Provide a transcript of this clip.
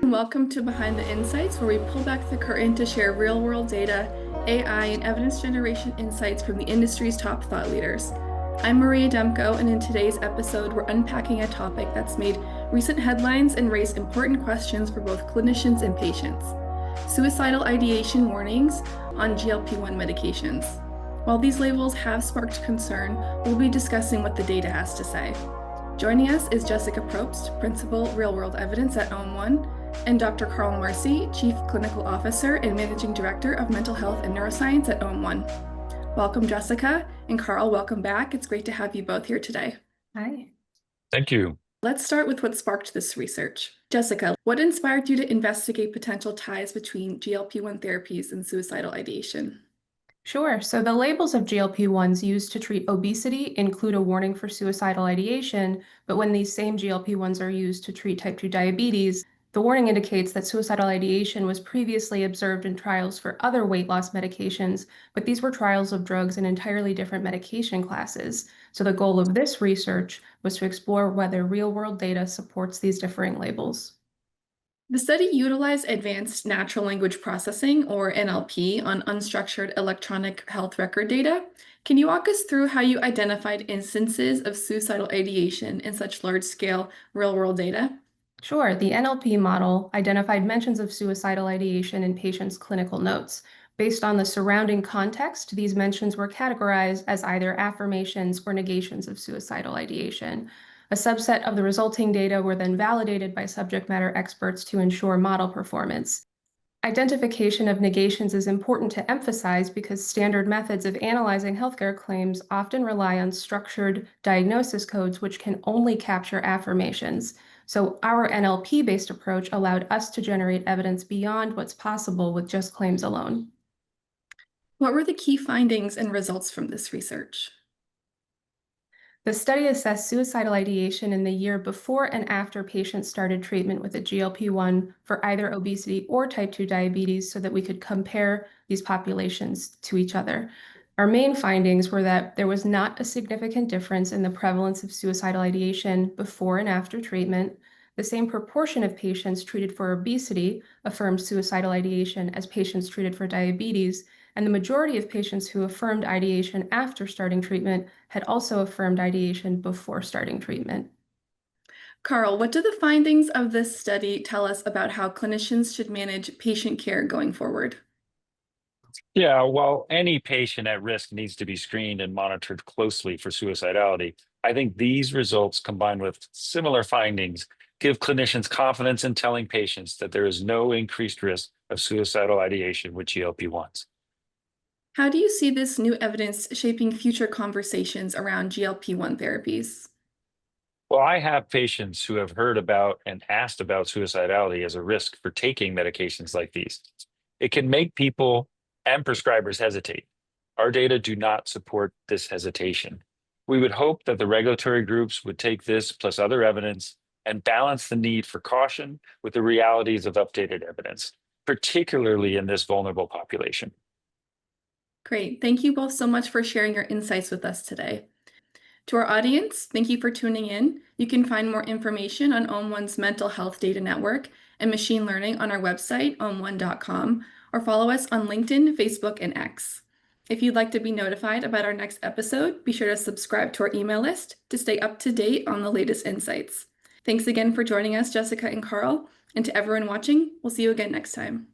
Welcome to Behind the Insights, where we pull back the curtain to share real-world data, AI, and evidence generation insights from the industry's top thought leaders. I'm Maria Demko, and in today's episode, we're unpacking a topic that's made recent headlines and raised important questions for both clinicians and patients: suicidal ideation warnings on GLP-1 medications. While these labels have sparked concern, we'll be discussing what the data has to say. Joining us is Jessica Probst, Principal Real-World Evidence at OM1, and Dr. Carl Marci, Chief Clinical Officer and Managing Director of Mental Health and Neuroscience at OM1. Welcome, Jessica, and Carl, welcome back. It's great to have you both here today. Hi. Thank you. Let's start with what sparked this research. Jessica, what inspired you to investigate potential ties between GLP-1 therapies and suicidal ideation? Sure. So the labels of GLP-1s used to treat obesity include a warning for suicidal ideation, but when these same GLP-1s are used to treat type 2 diabetes, the warning indicates that suicidal ideation was previously observed in trials for other weight loss medications, but these were trials of drugs in entirely different medication classes. So the goal of this research was to explore whether real-world data supports these differing labels. The study utilized advanced natural language processing, or NLP, on unstructured electronic health record data. Can you walk us through how you identified instances of suicidal ideation in such large-scale real-world data? Sure. The NLP model identified mentions of suicidal ideation in patients' clinical notes. Based on the surrounding context, these mentions were categorized as either affirmations or negations of suicidal ideation. A subset of the resulting data were then validated by subject matter experts to ensure model performance. Identification of negations is important to emphasize because standard methods of analyzing healthcare claims often rely on structured diagnosis codes, which can only capture affirmations. So our NLP-based approach allowed us to generate evidence beyond what's possible with just claims alone. What were the key findings and results from this research? The study assessed suicidal ideation in the year before and after patients started treatment with a GLP-1 for either obesity or type 2 diabetes so that we could compare these populations to each other. Our main findings were that there was not a significant difference in the prevalence of suicidal ideation before and after treatment. The same proportion of patients treated for obesity affirmed suicidal ideation as patients treated for diabetes, and the majority of patients who affirmed ideation after starting treatment had also affirmed ideation before starting treatment. Carl, what do the findings of this study tell us about how clinicians should manage patient care going forward? Yeah, while any patient at risk needs to be screened and monitored closely for suicidality, I think these results, combined with similar findings, give clinicians confidence in telling patients that there is no increased risk of suicidal ideation with GLP-1s. How do you see this new evidence shaping future conversations around GLP-1 therapies? Well, I have patients who have heard about and asked about suicidality as a risk for taking medications like these. It can make people and prescribers hesitate. Our data do not support this hesitation. We would hope that the regulatory groups would take this plus other evidence and balance the need for caution with the realities of updated evidence, particularly in this vulnerable population. Great. Thank you both so much for sharing your insights with us today. To our audience, thank you for tuning in. You can find more information on OM1's mental health data network and machine learning on our website, om1.com, or follow us on LinkedIn, Facebook, and X. If you'd like to be notified about our next episode, be sure to subscribe to our email list to stay up to date on the latest insights. Thanks again for joining us, Jessica and Carl, and to everyone watching, we'll see you again next time.